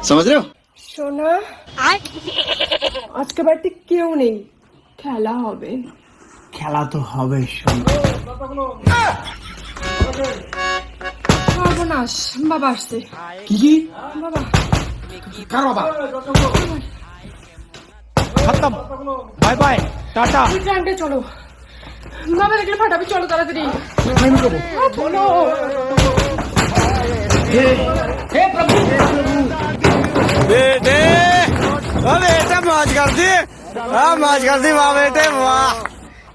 समझ रहे हो? সোনা আজকে বাড়িতে কেউ নেই, খেলা হবে। খেলা তো হবে। সর্বনাশ, বাবা আসছে। কি কি? বাবা কার বাবা? खत्म बाय बाय टाटा ট্রান্ডে চলো, বাবা দেখলে ফাটাবে, চলো তাড়াতাড়ি। আমি করবো। বলো बेटे ओ बेटे मौज कर दी मौज कर दी वाह बेटे वाह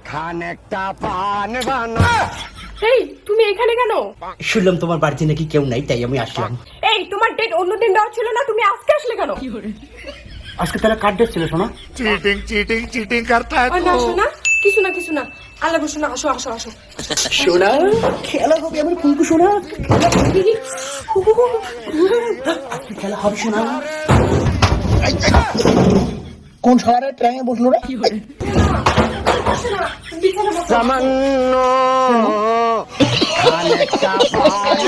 खाने का पान बना এই তুমি এখানে কেন? শুনলাম তোমার বাড়িতে নাকি কেউ নাই, তাই আমি আসলাম। এই তোমার ডেট অন্যদিন দেওয়া ছিল না, তুমি আজকে আসলে কেন? আজকে তাহলে কার ডেট ছিল শোনা? चीटिंग चीटिंग चीटिंग करता है না শোনা, কিছু না আল্লাহ গো, শোনা আসো আসো আসো। শোনা খেলা হবে, আমার ফুলকু শোনা আজকে খেলা হবে শোনা। কোন শহরে ট্রেনে বসলো রে? तमन्नो खाने का पान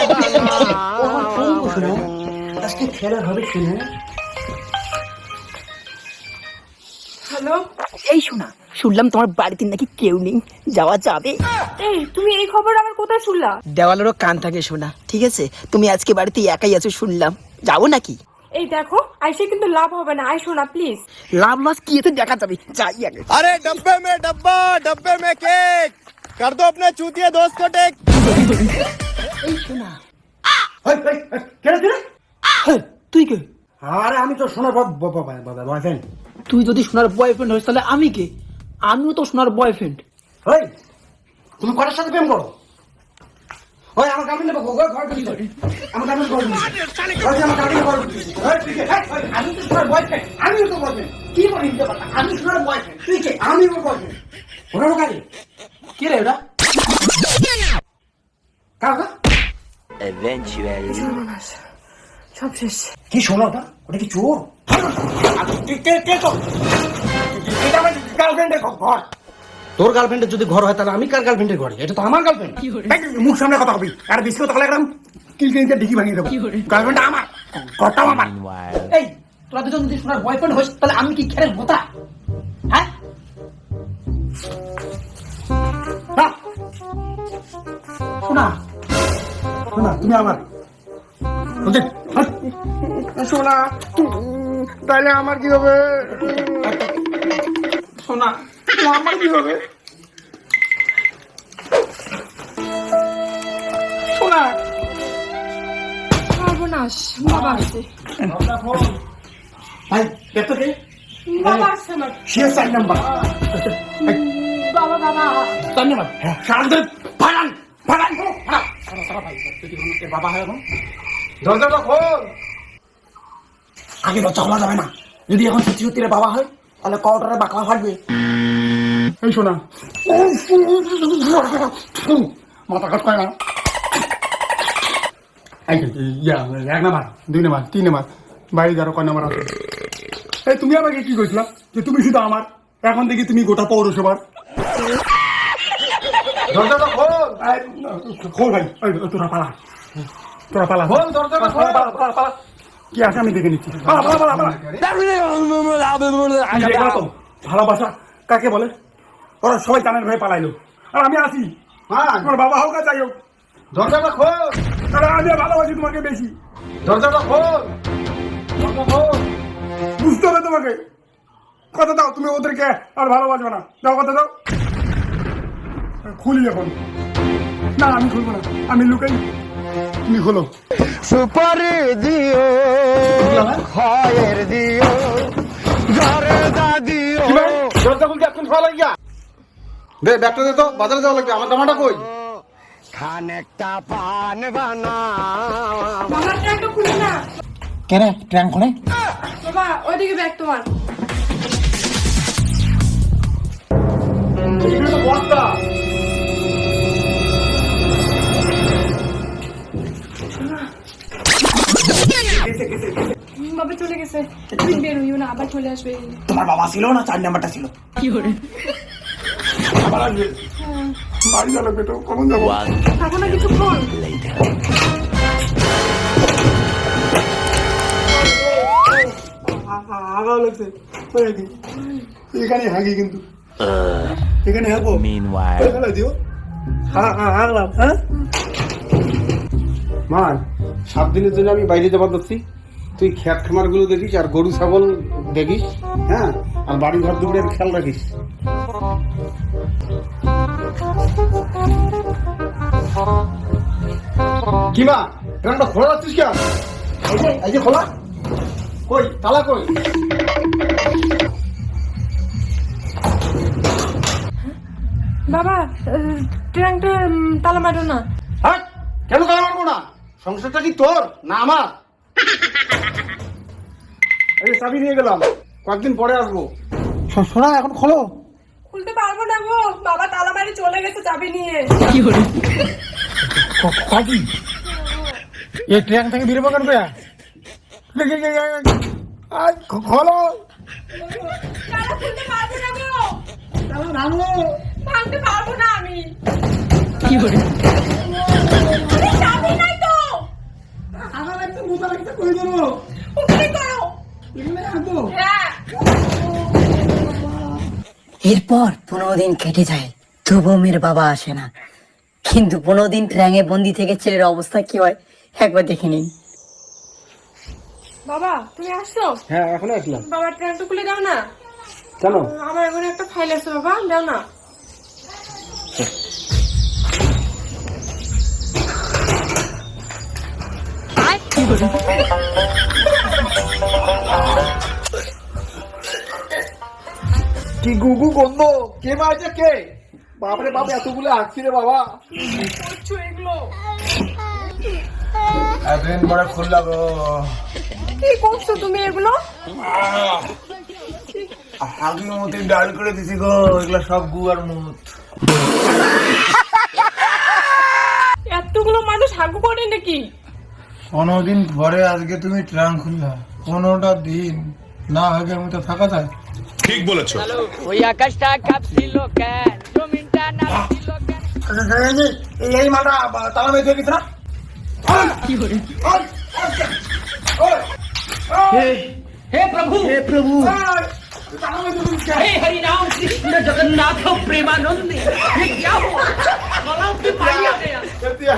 बना আজকে খেলা হবে শোনা। হ্যালো, এই শোনা, শুনলাম তোমার বাড়িতে নাকি কেউ নেই, যাওয়া যাবে? এই তুমি এই খবর আবার কোথায় শুনলা? দেওয়ালেরও কান থাকে শোনা, ঠিক আছে? তুমি আজকে বাড়িতে একাই আছো শুনলাম, যাবো নাকি? এই দেখো, আইসে কিন্তু লাভ হবে না, আইসো না প্লিজ। লাভ লস কি এতে দেখা যাবে, যাই আগে। अरे डब्बे में डब्बा डब्बे में केक कर दो अपने चूतिया दोस्त को टेक এই শোনা, তুই কে? আরে আমি তো সোনার বয়ফ্রেন্ড। তুই যদি সোনার বয়ফ্রেন্ড হইস তাহলে আমি কে? আমিও তো সোনার বয়ফ্রেন্ড। ওই তুমি কার সাথে প্রেম করো? ওই আমার গার্লফ্রেন্ড ঘর ঢুকি করে, আমার গার্লফ্রেন্ড ঘর ঢুকি, ওই আমার গার্লফ্রেন্ড ঘর ঢুকি। ওই তুই কে? আমি তো সোনার বয়ফ্রেন্ড, আমিও তো বয়ফ্রেন্ড। কি বলি নিতে পারতা? আমি সোনার বয়ফ্রেন্ড, তুই কে? আমি ওর বয়ফ্রেন্ড। ওরা কাজে কি রে ওরা? কাকা সর্বনাশ, সব শেষ। কি শোনা ওটা? ওটা কি চোর? কে তো? এটা আমার গার্লফ্রেন্ডের ঘর। তোর গার্লফ্রেন্ডের যদি ঘর হয় তাহলে আমি কার গার্লফ্রেন্ডের ঘরে? এটা তো আমার গার্লফ্রেন্ড। মুখ সামনে কথা হবি, আর বিস্কুট তাহলে একদম কিলকিলিতে ডিগি ভাঙিয়ে দেবো। গার্লফ্রেন্ডটা আমার, ঘরটাও আমার। এই তোরা দুজন যদি সোনার বয়ফ্রেন্ড হইস তাহলে আমি কি খেলের বোতা? হ্যাঁ না, শোনা শোনা, তুমি আমার सोना তাহলে আমার কি হবে সোনা আমার কি হবে সোনা সর্বনাশ, বাবা আসছে। ভাই দেখতো কে? বাবা আসছে আমার। সে 4 নাম্বার। বাবা বাবা 4 নাম্বার। হ্যাঁ, সারাদিন ফাড়ান ফাড়ান সারা ভাই যদি কোনো বাবা হয় এখন দরজাটা খোল আগে দরজা খোলা যাবে না। যদি এখন সত্যি সত্যি বাবা হয় তাহলে কটারে বাকলা ফাটবে। এই শোনা, মাথা কাট পায় না। এক নাম্বার 2 নাম্বার 3 নাম্বার বাড়ি যারো কয় নাম্বার আছে এই তুমি আমাকে কি কইছিলা যে তুমি শুধু আমার, এখন দেখি তুমি গোটা পৌরসভার। দরজাটা খোল খোল ভাই, তোরা পালা খোল দরজাটা খোল পালা কি আছে আমি দেখে নিচ্ছি। ভালোবাসা কাকে বলে? ওরা সবাই জানার ভয়ে পালাইলো, আর আমি আছি। তোমার বাবা হোক আর যাই হোক, দরজাটা খোল। তাহলে আমি ভালোবাসি তোমাকে বেশি। দরজাটা খোল, বুঝতে হবে তোমাকে। কথা দাও, তুমি ওদেরকে আর ভালোবাসবে না। দাও কথা দাও। খুলি এখন। না আমি খুলবো না, আমি লুকাই। তুমি খোলো। সুপারি দিও খয়ের দিও ঘরে দিও। দরজা খুলতে এখন ভালো লাগিয়া দে, ব্যাগটা দে তো, বাজারে যাওয়া লাগবে। আমার জামাটা কই? খানে কা পান বানা বাবা ট্রাঙ্কটা খুলে না। কেন ট্রাঙ্ক খোলে? বাবা ওইদিকে ব্যাগ তোমার। বস্তা বাবা চলে গেছে, তুমি বের হইও না, আবার চলে আসবে। তোমার বাবা ছিল না 4 নাম্বারটা ছিল? বাড়ি যাওয়া লাগবে তো, কখন যাবো? থাকো না কিছুক্ষণ। লাগছে এখানে হাগি কিন্তু এখানে হাগো ফেলে দিও হ্যাঁ হাগলাম হ্যাঁ মা 7 দিনের জন্য আমি বাইরে যাবার যাচ্ছি তুই খেত খামার গুলো দেখিস আর গরু ছাগল দেখিস হ্যাঁ আর বাড়ি ঘর দুপুরের খেয়াল রাখিস কি মা ট্রেনটা খোলা যাচ্ছিস কেন এই যে খোলা কই তালা কই বাবা ট্রাঙ্কটা তালা মারো না। হ্যাঁ কেন তালা মারবো না সংসারটা কি তোর না আমার এই চাবি নিয়ে গেলাম কয়েকদিন পরে আসবো শোনা এখন খোলো খুলতে পারবো না গো, বাবা তালা মারি চলে গেছে চাবি নিয়ে। কবি এই ট্রেন থেকে বেরোবো কেন খোলো তালা খুলতে পারবো না গো, তালা ভাঙলো ভাঙতে পারবো না আমি। আরে চাবি নাই তো, আমার একটা মোটা একটা করে দেবো উপরে করো। এখানে আসবো হ্যাঁ এরপর 15 দিন কেটে যায় তবুও মেয়ের বাবা আসে না। কিন্তু 15 দিন ট্র্যাঙে বন্দি থেকে ছেলের অবস্থা কি হয় একবার দেখে নিন। বাবা তুমি আসছো? হ্যাঁ এখন আসলাম বাবা ট্রাঙ্কটা খুলে দাও না, কেন আমার এখানে একটা ফাইল আছে বাবা, দাও না। কি গুগু গন্ধ কে মারছে কে বাপরে বাপ এতগুলো আসছি রে বাবা করছো এগুলো এতদিন পরে খুললা গো কি করছো তুমি এগুলো? আগের মতো ডাল করে দিছি গো এগুলো সব গু আর মুত এতগুলো মানুষ হাগু করে নাকি? 15 দিন পরে আজকে তুমি ট্রাঙ্ক খুললা 15টা দিন না আগে আমি তো থাকা যায় ঠিক বলেছো। ওই আকাশটা কাঁপছিল কেন, জমিনটা নাচছিল কেন। এই মাটা তালা মেয়ে দিয়ে গেছে না हे प्रभु हे हरि राम कृष्ण जगन्नाथ प्रेमानंद ये क्या हुआ? गला पे पानी आ गया।